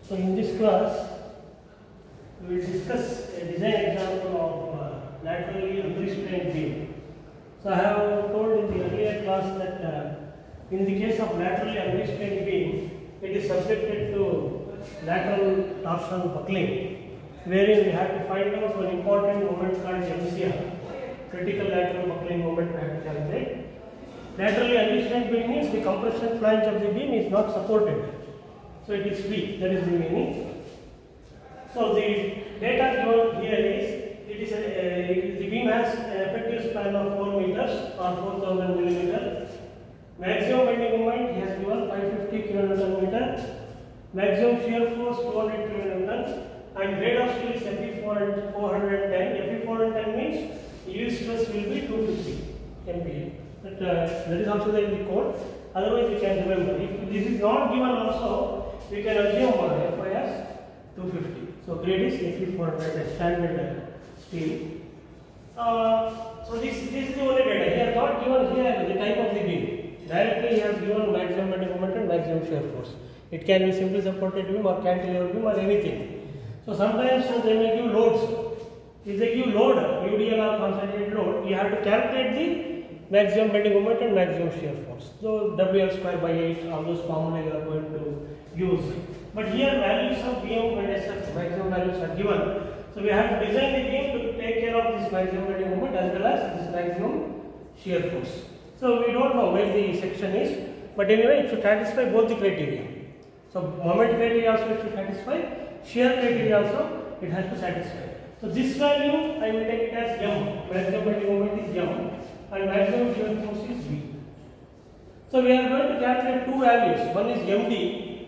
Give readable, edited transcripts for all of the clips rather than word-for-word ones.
So in this class, we will discuss a design example of laterally unrestrained beam. So I have told in the earlier class that in the case of laterally unrestrained beam, it is subjected to lateral torsional buckling, wherein we have to find out one important moment called MCR, critical lateral buckling moment we have to calculate. Laterally unrestrained beam means the compression flange of the beam is not supported, so it is free. That is the meaning. So the data given here is the beam has an effective span of 4 meters or 4000 millimeter. Maximum bending moment he has given 550 kilonewton meter. Maximum shear force 200 kilonewton, and grade of steel is Fe410. Fe410 means yield stress will be 250 MPa. That is also there in the code. Otherwise, you can remember. If this is not given also, we can assume Fi as 250. So grade is Fe410 standard steel. So this is the only data. He has not given here the type of the beam. Directly he has given maximum bending moment and maximum shear force. It can be simply supported beam or cantilever beam or anything. So sometimes they may give loads. If they give load, UDL or concentrated load, you have to calculate the maximum bending moment and maximum shear force. So WL square by 8, all those formulas you are going to use. But here values of BM and SF, maximum values are given. So we have to design the beam to take care of this maximum bending moment as well as this maximum shear force. So we don't know where the section is, but anyway it should satisfy both the criteria. So moment criteria also it should satisfy, shear criteria also it has to satisfy. So this value I will take it as M, maximum bending moment is M and maximum shear force is V. So we are going to calculate two values. One is MD,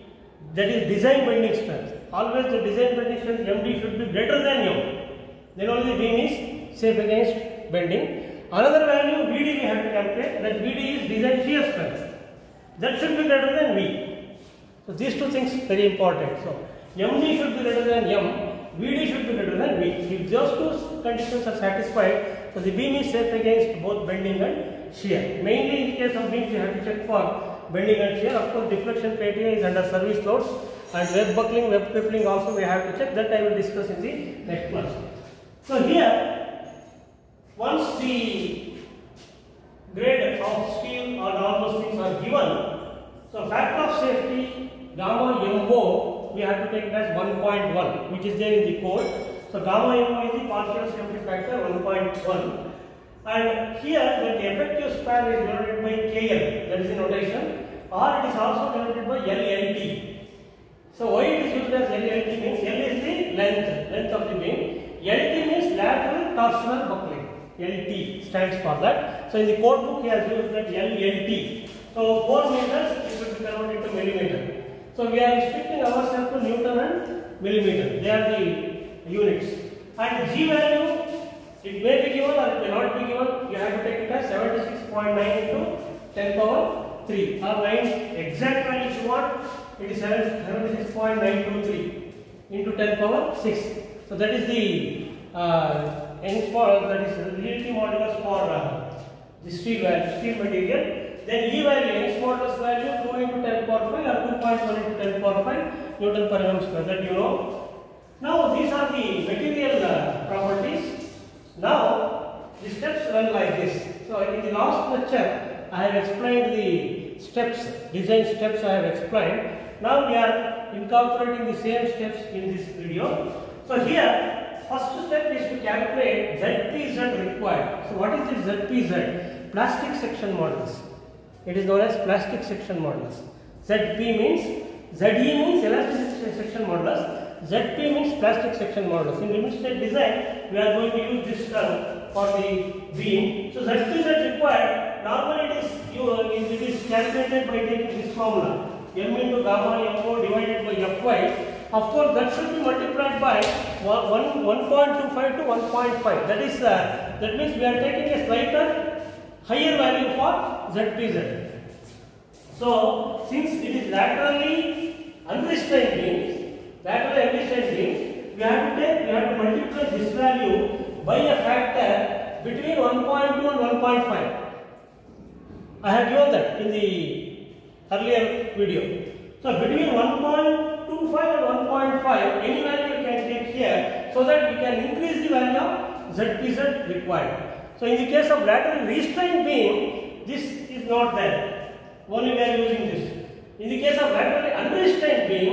that is design bending strength. Always the design bending strength MD should be greater than M. Then only the beam is safe against bending. Another value VD we have to calculate, that VD is design shear strength. That should be greater than V. So these two things very important. So MD should be greater than M, VD should be greater than V. If those two conditions are satisfied, so the beam is safe against both bending and shear. Mainly in the case of beams, you have to check for bending and shear. Of course, deflection criteria is under service loads, and web buckling, web crippling also we have to check. That I will discuss in the next class. So here, once the grade of steel or all those things are given, so factor of safety gamma MO we have to take it as 1.1, which is there in the code. So gamma MO is the partial safety factor 1.1, and here the effective span is denoted by KL, that is the notation, or it is also denoted by LLT. So why it is used as LLT means L is the length of the beam, LT means lateral torsional buckling. LT stands for that. So in the code book he has used that LLT. So 4 meters it will be converted to millimeter. So we are restricting ourselves to Newton and millimeter. They are the units. And G value, it may be given or it may not be given. You have to take it as 76.9 into 10 power 3. Or 9 exact value if you want, it is 76.923 into 10 power 6. So that is the that is the reality modulus for the steel material. Then E value, Young's modulus value 2 into 10 power 5 or 2.1 into 10 power 5 Newton per mm square, that you know. Now these are the material properties. Now the steps run like this. So in the last lecture I have explained the steps, design steps I have explained. Now we are incorporating the same steps in this video. So here first step is to calculate ZPZ required. So what is this ZPZ? Plastic section modulus. It is known as plastic section modulus. ZP means, ZE means elastic section modulus, ZP means plastic section modulus. In limit state design, we are going to use this term for the beam. So ZPZ required, normally it is calculated by taking this formula, M into gamma MO divided by Fy. Of course, that should be multiplied by 1.25 to 1.5. That means we are taking a slighter higher value for ZPZ. So since it is laterally unrestrained beams, we have to multiply this value by a factor between 1.2 and 1.5. I have given that in the earlier video. So between 1.2 1.25 and 1.5, any value you can take here, so that you can increase the value of ZPZ required. So in the case of lateral restrained beam, this is not there. Only we are using this. In the case of laterally unrestrained beam,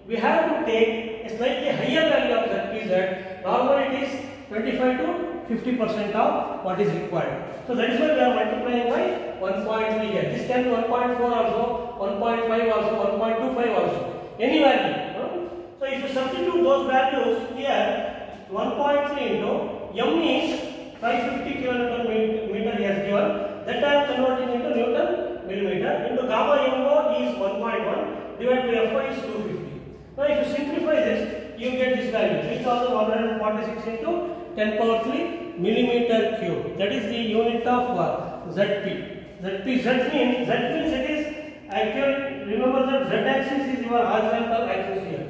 we have to take a slightly higher value of ZPZ. Normally it is 25 to 50% of what is required. So that is why we are multiplying by 1.3 here. This can be 1.4 also, 1.5 also, 1.25 also. Any value. So if you substitute those values here, 1.3 into M is 550 kilonewton meter he has given. That I am converting into Newton millimeter. Into gamma MO is 1.1 divided by Fy is 250. Now if you simplify this, you get this value 3146 into 10 power 3 millimeter cube. That is the unit of ZP. ZP means it is actually, remember that Z axis is your horizontal axis here.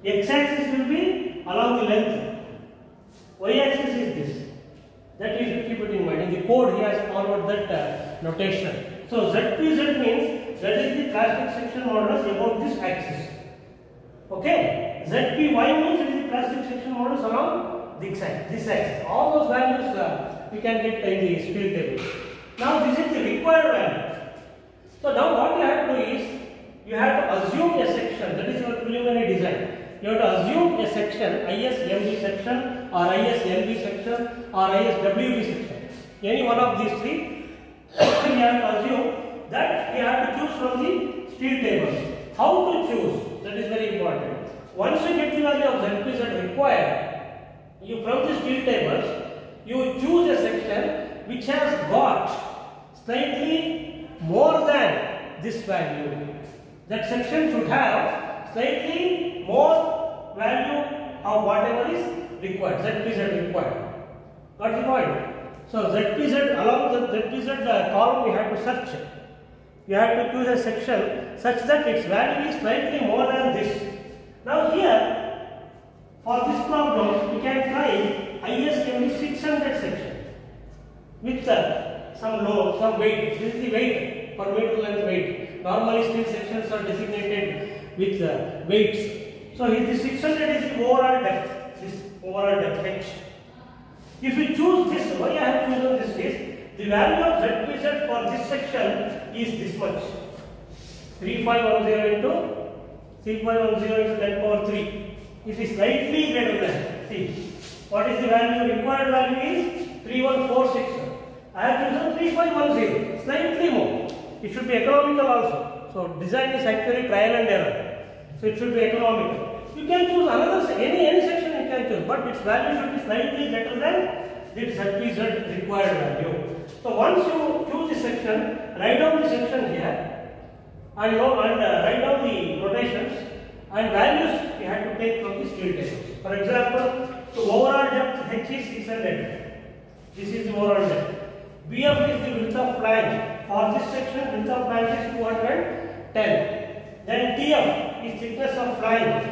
X axis will be along the length. Y axis is this. That is, keep it in mind. In the code he has followed that notation. So ZPZ means that is the plastic section modulus about this axis. Okay. ZPY means it is the plastic section modulus along this axis. All those values we can get in the steel table. Now this is the required value. So now what you have to do is, you have to assume a section. That is your preliminary design. You have to assume a section, ISMB section or ISLB section or ISWB section. Any one of these three, you have to assume that you have to choose from the steel tables. How to choose? That is very important. Once you get the value of ZPZ required, you from the steel tables, you choose a section which has got slightly more than this value. That section should have slightly more value of whatever is required, ZPZ required. Got the point? So ZPZ, along the ZPZ column we have to search. You have to choose a section such that its value is slightly more than this. Now here, for this problem, we can try ISMB 600 section with some load, some weight. This is the weight for meter length weight. Normally steel sections are designated with weights. So this 600 is the overall depth, this overall depth H. If we choose this, why I have chosen this is, the value of ZPZ for this section is this much. 3510 into 3510 into 10 power 3. It is slightly greater than. See, what is the value? Required value is 3146. I have chosen 3510, slightly more. It should be economical also. So design is actually trial and error. So it should be economical. You can choose another, any section you can choose, but its value should be slightly greater than this ZPZ required value. So once you choose the section, write down the section here and write down the notations and values you have to take from the steel tables. For example, the overall depth H is 600. This is the overall depth. BF is the width of flange. For this section, width of flange is 210. Then TF is thickness of flange,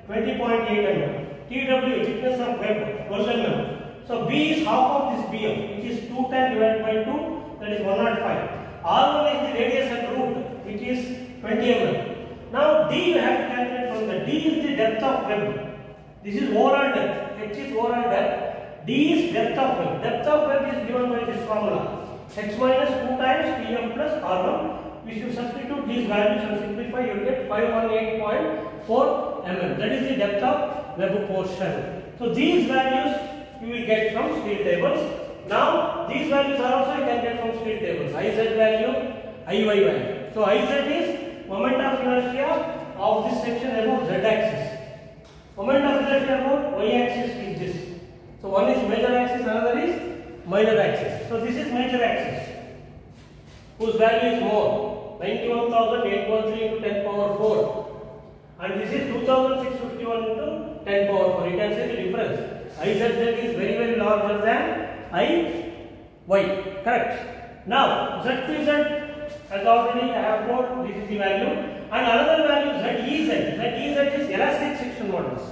20.8 mm. TW, thickness of web, 12 mm. So B is half of this BF, which is 210 divided by 2, that is 105. R1 is the radius at root, which is 20 mm. Now D you have to calculate from the D is the depth of web. This is overall depth. H is overall depth. D is depth of web. Depth of web is given by this formula. H minus 2 times TF plus R1. If you substitute these values and simplify, you get 518.4 mm. That is the depth of web portion. So these values you will get from steel tables. Now these values are also you can get from steel tables. IZ value, IY value. So IZ is moment of inertia of this section about Z axis. Moment of inertia about Y axis is this. So one is major axis, another is minor axis. So this is major axis, whose value is more, 91,813 into 10 power 4, and this is 2,651 into 10 power 4. You can see the difference. IZZ is very larger than IY. Correct. Now ZPZ, as already I have told, this is the value, and another value ZEZ. ZEZ is elastic section modulus.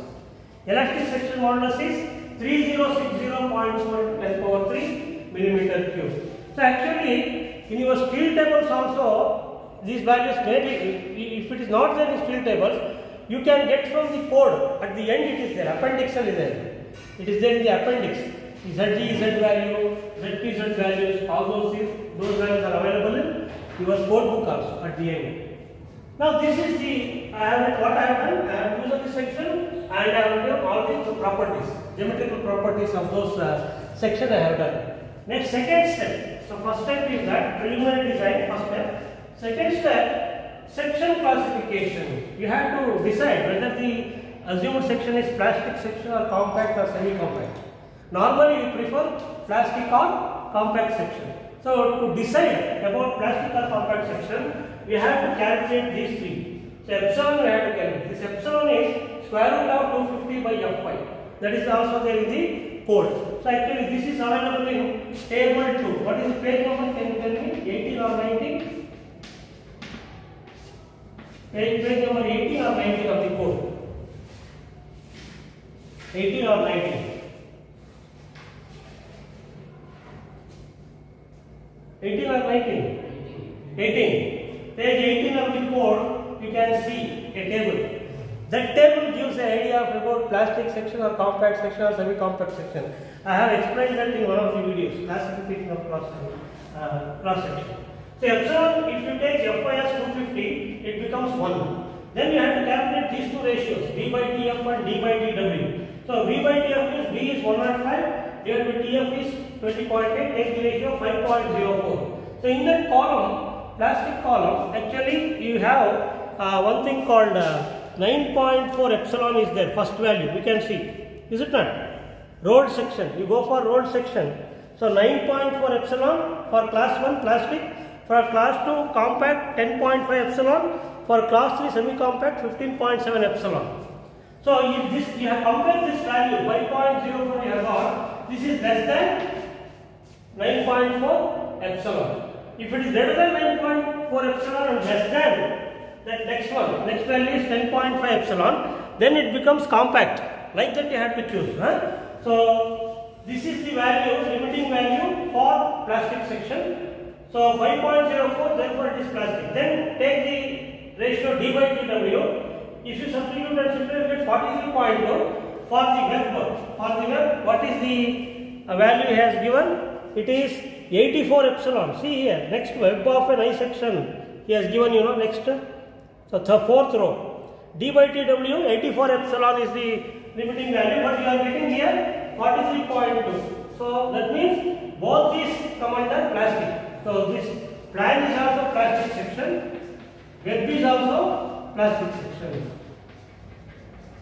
Elastic section modulus is 3060.4 10 power 3 millimeter cube. So actually, in your steel tables also, these values may be, if it is not there in steel tables, you can get from the code. At the end it is there, appendixal is there. It is there in the appendix. ZG, Z value, ZP, Z values, all those values are available in your code book also at the end. Now this is the, what I have done, I have used this section and I have given all the properties, geometrical properties of those section I have done. Next, second step. So first step is that preliminary design, first step. Second step, section classification. You have to decide whether the assumed section is plastic section or compact or semi-compact. Normally you prefer plastic or compact section. So to decide about plastic or compact section, we have to calculate these three. So epsilon we have to calculate. This epsilon is square root of 250 by Fy. That is also there in the code. So actually this is available in table 2. What is the page number? Can you tell me? 18 or 19? Page number 18 or 19 of the code? 18 or 19? 18 or 19? 18. Page 18 of the code, you can see a table. That table gives an idea of about plastic section or compact section or semi-compact section. I have explained that in one of the videos, classification of cross section. So epsilon, if you take Fy as 250, it becomes 1. Then you have to calculate these two ratios, d by Tf and d by Tw. So v by Tf is, d is 105, divided by Tf is 20.8, take the ratio 5.04. So in that column, plastic column, actually you have one thing called 9.4 epsilon is there, first value, we can see, is it not? Rolled section, you go for rolled section. So 9.4 epsilon for class 1 plastic, for class 2 compact 10.5 epsilon, for class 3 semi-compact 15.7 epsilon. So if this, you have compared this value 5.04 you have got, this is less than 9.4 epsilon. If it is greater than 9.4 epsilon and less than that next one, next value is 10.5 epsilon, then it becomes compact. Like that you have to choose. So this is the value, limiting value for plastic section. So 5.04, therefore it is plastic. Then take the ratio d by Tw. If you substitute and simplify, you get 43.2 for the web. For the web, what is the value he has given? It is 84 epsilon. See here, next web of an I section, he has given, next. So the fourth row, d by Tw, 84 epsilon is the limiting value, but you are getting here 43.2. So that means both these come under plastic. So this plan is also plastic section, web is also plastic section.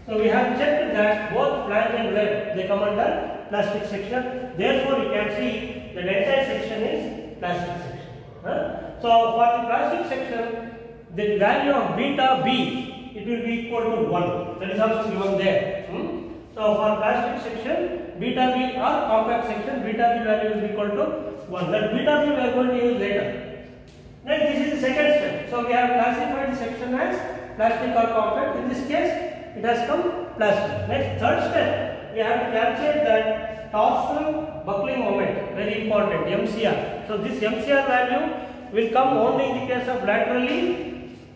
So we have checked that both flange and web, they come under plastic section. Therefore you can see the entire section is plastic section. So for the plastic section, the value of beta b, it will be equal to 1. That is also given there. So for plastic section, beta b or compact section, beta b value is equal to 1. That beta b we are going to use later. Next, this is the second step. So we have classified the section as plastic or compact. In this case, it has come plastic. Next, third step, we have to calculate that torsional buckling moment, very important, MCR. So this MCR value will come only in the case of laterally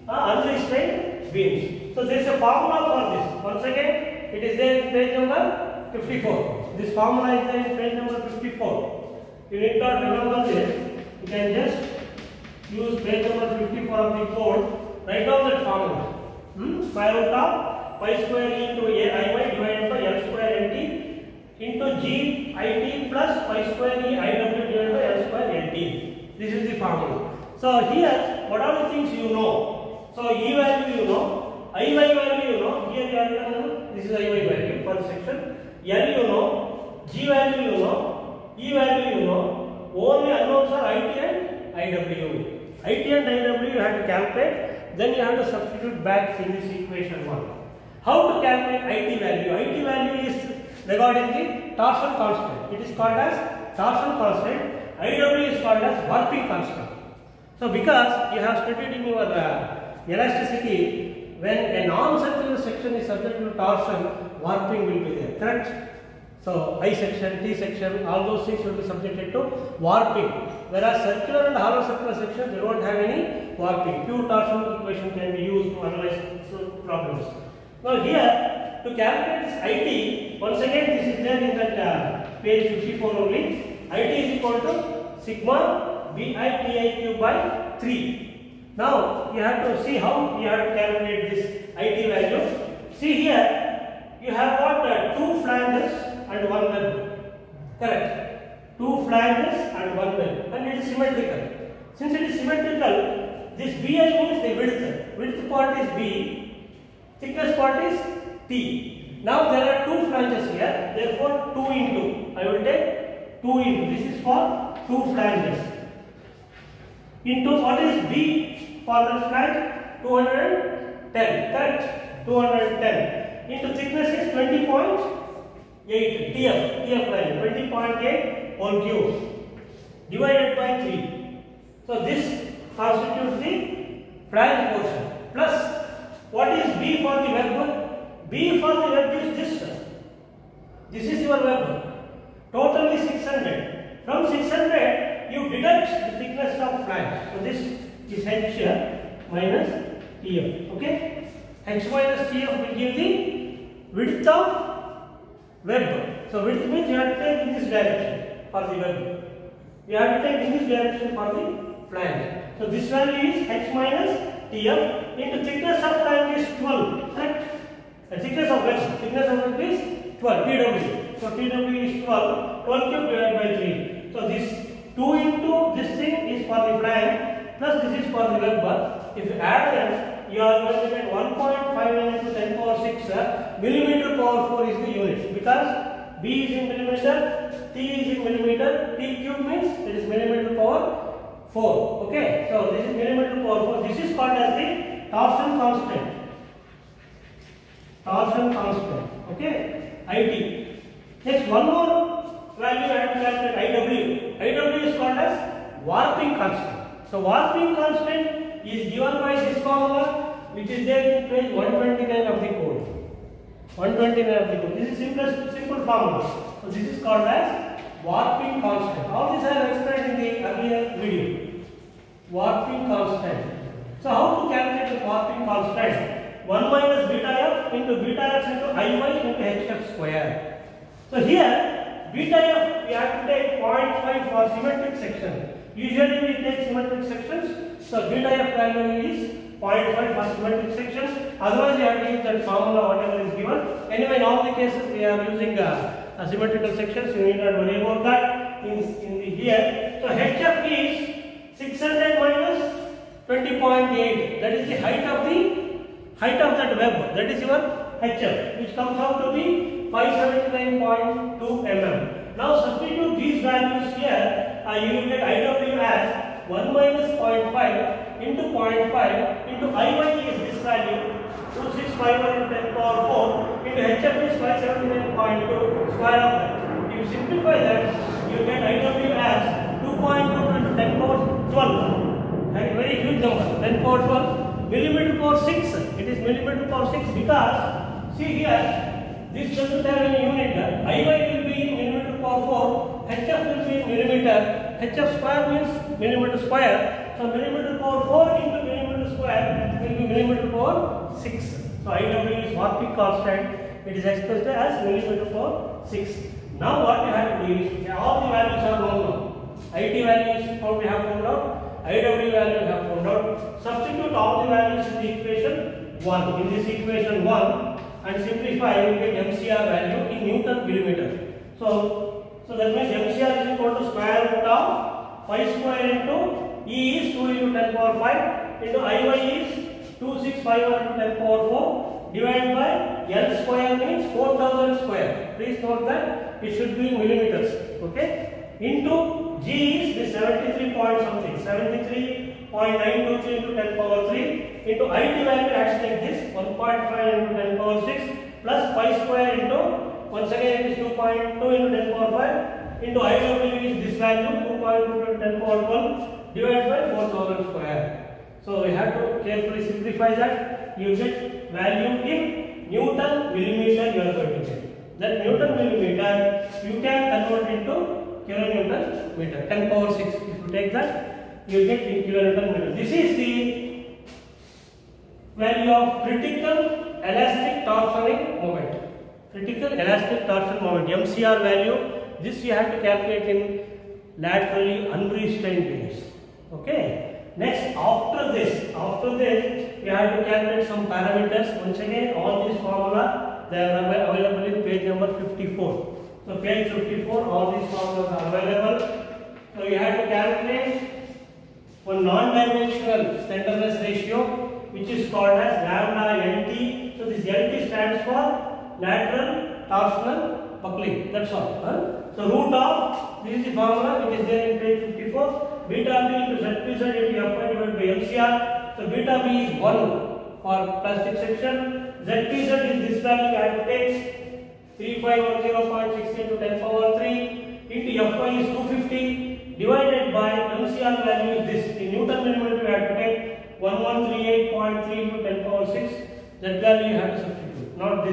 unrestrained beams. So there is a formula for this. Once again, it is there in page number 54. This formula is there in page number 54. You need not remember this. You can just use page number 54 of the code. Write down that formula. Square root of pi square into a iy divided by l square nt into g it plus pi square e iw divided by l square nt. This is the formula. So here, what are the things you know? So e value you know, iy value you know. Here you are know. This is iy value for section. L you know, g value you know, e value you know. Only unknowns are it and iw. It and iw you have to calculate. Then you have to substitute back in this equation 1. How to calculate IT value? IT value is regarding the torsion constant. It is called as torsion constant. IW is called as warping constant. So because you have studied in your elasticity, when a non-circular section is subject to torsion, warping will be there, correct? So I section, T section, all those things will be subjected to warping. Whereas circular and hollow circular sections, they don't have any warping. Pure torsion equation can be used to analyze problems. Now here to calculate this IT, once again this is there in that page 54 only. IT is equal to sigma BITIQ by 3. Now you have to see how you have to calculate this IT value. See here you have got 2 flanges and 1 web. Correct. 2 flanges and 1 web, and it is symmetrical. Since it is symmetrical, this BI means the width. Width part is B, thickness part is T. Now there are 2 flanges here, therefore 2 into. I will take 2 into. This is for 2 flanges. Into what is B for the flange? 210. Correct. 210. Into thickness is 20.8 TF value 20.8 whole cube divided by 3. So this constitutes the flange portion. Plus, what is B for the web? B for the web is this. This is your web. Totally 600. From 600, you deduct the thickness of flange. So this is H minus TF. Okay? H minus TF will give the width of web. So width means you have to take in this direction for the web. You have to take in this direction for the flange. So this value is H minus TF into thickness of flange is 12. Correct? The thickness of web is 12 TW. So TW is 12. 12 cube divided by 3. So this 2 into this thing is for the flange plus this is for the web. If you add them, you are going to get 1.59 into 10 power 6 millimeter power 4 is the unit, because B is in millimeter, T is in millimeter, T cube means it is millimeter power 4. Okay, so this is millimeter power 4. This is called as the torsion constant. Torsion constant. Okay, IT. Next, one more value I have to calculate IW. IW is called as warping constant. So warping constant is given by this formula, which is there in page 129 of the code. 129 of the code. This is simple formula. So this is called as warping constant. All this I have explained in the earlier video. Warping constant. So how to calculate the warping constant? 1 minus beta f into beta x into Iy into hf square. So here beta f we have to take 0.5 for symmetric section. Usually we take symmetric sections. So beta f value is 0.5 for symmetric sections. Otherwise you have to use that formula whatever is given. Anyway, in all the cases we are using a symmetrical sections. You need not worry about that in the here. So hf is 600 minus 20.8. That is the height of that web. That is your hf, which comes out to be 579.2 mm. Now substitute these values here. You will get IW as 1 minus 0.5 into 0.5 into Iy is this value 2651 into 10 power 4 into hf is 579.2 square of that. If you simplify that, you get IW as 2.2 into 10 power 12. Very huge number. 10 power 12 millimeter power 6. It is millimeter power 6 because see here. This doesn't have any unit. Iy will be in millimeter power 4, hf will be in millimeter, hf square means millimeter square. So millimeter power 4 into millimeter square will be millimeter power 6. So IW is warping constant. It is expressed as millimeter power 6. Now what you have to do is, all the values are known now. IT values we have found out, IW value we have found out. Substitute all the values in the equation 1. In this equation 1, and simplify, you get MCR value in Newton millimeter. So that means MCR is equal to square root of pi square into E is 2 into 10 power 5 into Iy is 2651 into 10 power 4 divided by L square means 4000 square. Please note that it should be in millimeters. Okay? Into G is the 73 point something, 73.923 into 10 power 3 into IT value acts like this 1.5 into 10 power 6 plus pi square into, once again it is 2.2 into 10 power 5 into IW is this value 2.2 into 10 power 12 divided by 4000 square. So we have to carefully simplify that. You get value in Newton millimeter you are going to get. That Newton millimeter you can convert into kilonewton meter, 10 power 6. If you take that, you will get in kilonewton meter. This is the value of critical elastic torsioning moment. Critical elastic torsion moment, MCR value. This you have to calculate in laterally unrestrained beams. Okay. Next, after this, you have to calculate some parameters. Once again, all these formula they are available in page number 54. So page 54, all these formulas are available. So you have to calculate one non-dimensional slenderness ratio, which is called as lambda LT. So this LT stands for lateral torsional buckling. That's all. So root of, this is the formula which is there in page 54. Beta B into ZPZ into Fy divided by MCR. So beta B is 1 for plastic section. ZPZ is this value you have to take 3510.60 into 10 power 3 into Fy is 250 divided by MCR value is this. In Newton millimeter you have to take 1138.3 into 10 power 6. That value you have to substitute, not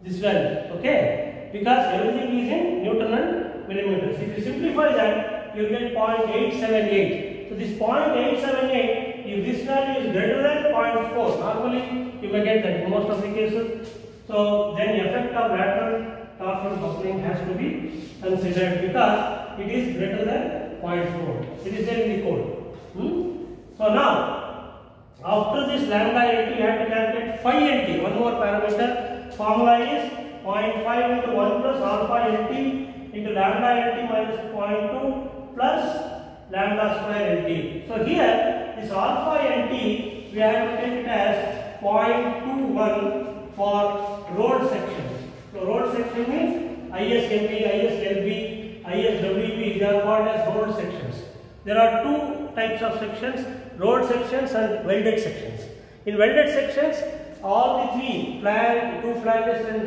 this value. Okay, because everything is in Newton and millimeters. If you simplify that, you get 0.878. So this 0.878, if this value is greater than 0.4, normally you may get that in most of the cases. So then the effect of lateral torsion buckling has to be considered because it is greater than 0.4. It is there in the code. So now, after this lambda LT, you have to calculate phi LT. One more parameter. Formula is 0.5 into 1 plus alpha LT into lambda LT minus 0.2 plus lambda square LT. So here, this alpha LT, we have to take it as 0.21 for road sections. So road section means ISMB, ISLB, ISWB, they are called as road sections. There are two types of sections, road sections and welded sections. In welded sections, all the three two flanges and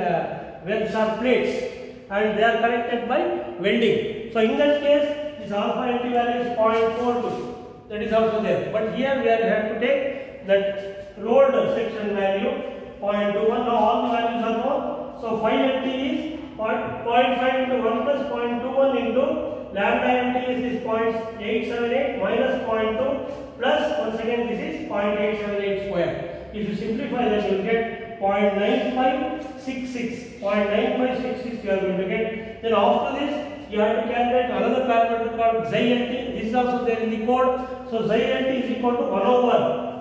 webs are plates and they are connected by welding. So in that case, this alpha LT value is 0.42. That is also there. But here we have to take that road section value 0.21. Now all the values are known. So phi LT is 0.5 into 1 plus 0.21 into lambda LT is this 0.878 minus 0.2 plus once again this is 0.878 square. If you simplify that, you will get 0.9566. 0.9566 you are going to get. Then after this, you have to calculate another parameter called xi LT. This is also there in the code. So xi LT is equal to 1 over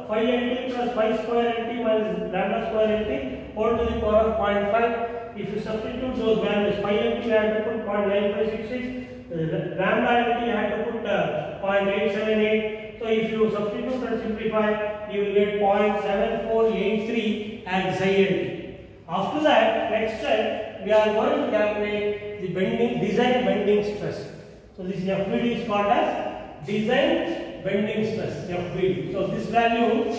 phi LT plus phi square LT minus lambda square LT whole to the power of 0.5. If you substitute those values, phi LT you have to put 0.9566, lambda LT you have to put 0.878. So if you substitute and simplify, you will get 0.7483 as xi LT. After that, next step, we are going to calculate the design bending stress. So this FBD is called as design bending stress, FBD. So this value is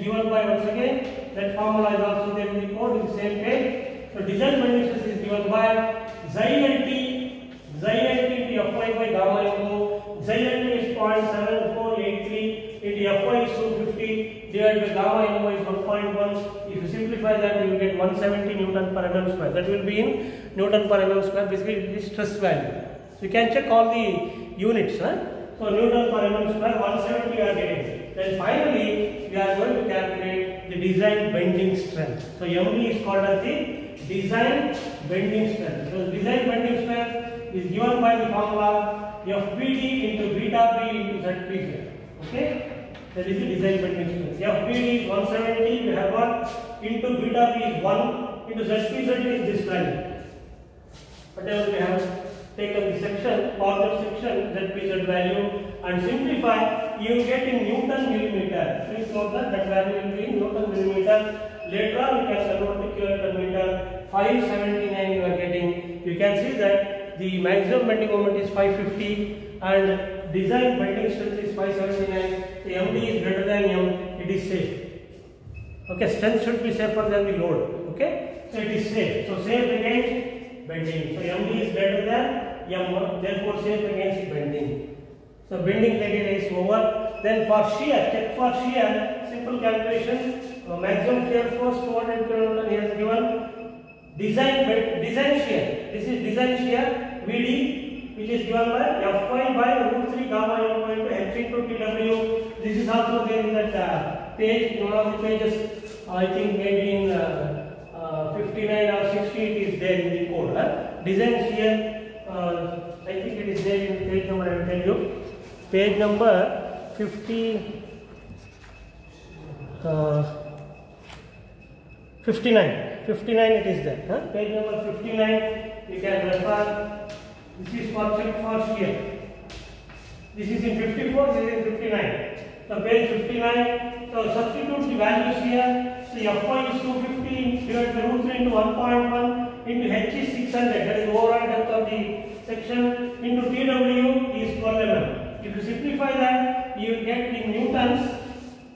given by, once again, that formula is also there in the code in the same page. So design bending stress is given by xi LT into Fy by gamma mu. Xi LT is 0.7483 into Fy is 250 divided by gamma mu is 1.1. If you simplify that, you will get 170 Newton per mm square. That will be in Newton per mm square. Basically, it is stress value. So you can check all the units. So Newton per mm square, 170 you are getting. Then finally, we are going to calculate the design bending strength. So MB is called as the design bending strength. So design bending strength is given by the formula FBD into beta B into ZPZ. Okay, that is the design bending strength. FBD is 170, we have got into beta B is 1 into ZPZ is this value. Whatever we have taken the section, positive section, ZPZ value and simplify, you will get in Newton millimeter. Please note that value will be in Newton millimeter. Later on, you can convert to kilonewton meter. 579 you are getting. You can see that the maximum bending moment is 550 and design bending strength is 579. The MD is greater than M, it is safe. Okay, strength should be safer than the load. Okay, so it is safe. So safe against bending. So MD is greater than M, therefore safe against bending. So bending criteria is over. Then for shear, check for shear, simple calculation. Maximum shear force 200 kN he has given. Design shear. This is design shear VD, which is given by Fy by root 3 gamma m into h into Tw. This is also there in that page, in one of the pages I think maybe in 59 or 60 it is there in the code. Design shear, I think it is there in page number, I will tell you. Page number 59 it is there. Page number 59 you can refer. This is for check for shear. This is in 54, this is in 59. So page 59, so substitute the values here. So Fy is 250 divided by root 3 into 1.1 into H is 600, that is the overall depth of the section, into TW is 12 mm. If you simplify that, you will get in newtons,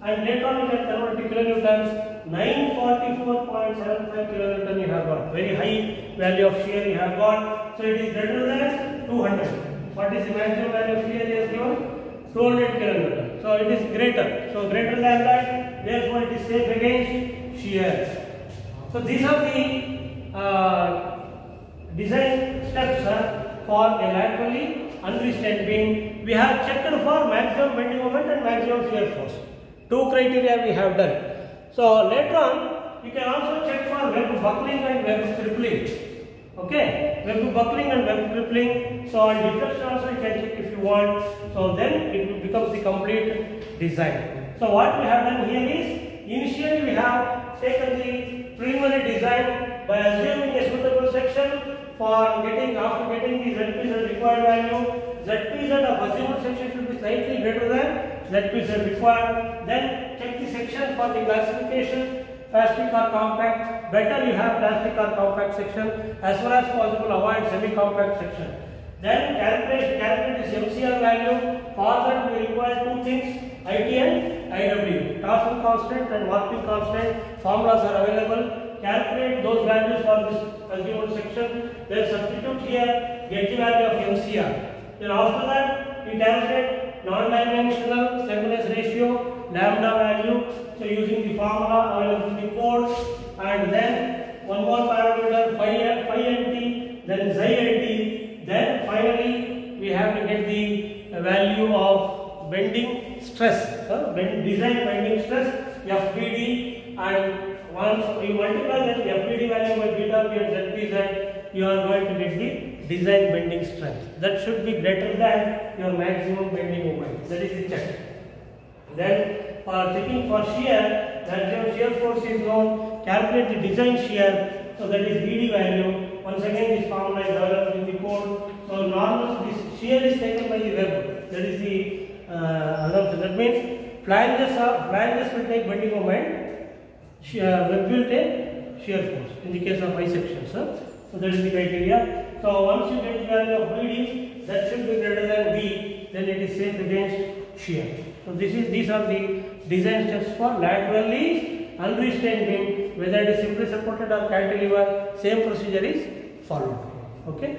and later on you can convert to kilonewtons. 944.75 kilonewton you have got. Very high value of shear you have got. So it is greater than 200. What is the maximum value of shear he has given? 200 kilonewton. So it is greater. So greater than that, therefore it is safe against shear. So these are the design steps for a laterally unrestrained beam. We have checked for maximum bending moment and maximum shear force. Two criteria we have done. So later on, you can also check for web buckling and web crippling. Okay, web buckling and web crippling. So on deflection also you can check if you want. So then it becomes the complete design. So what we have done here is, initially we have taken the preliminary design by assuming a suitable section for getting, after getting the ZPZ required value. ZPZ of assumed section should be slightly greater than ZPZ required. Then check the section for the classification, plastic or compact. Better you have plastic or compact section. As far as possible, avoid semi-compact section. Then calculate this MCR value. For that we require two things: IT and IW. Torsion constant and warping constant formulas are available. Calculate those values for this assumed section. Then substitute here, get the value of MCR. Then after that, we calculate non-dimensional slenderness ratio, lambda value. So using the formula available in the code, and then one more parameter phi nt, then xi nt. Then finally we have to get the value of bending stress, design bending stress, FBD, and once you multiply that FBD value by beta p and ZPZ, you are going to get the design bending strength. That should be greater than your maximum bending moment. That is the check. Then for checking for shear, maximum shear force is known. Calculate the design shear. So that is BD value. Once again, this formula is available in the code. So normal, this shear is taken by the web. That is the assumption. That means flanges will take bending moment. Web will take shear force in the case of I sections. So that is the criteria. So once you get the value of BD, that should be greater than B, then it is safe against shear. So these are the design steps for laterally unrestrained beam. Whether it is simply supported or cantilever, same procedure is followed. Okay.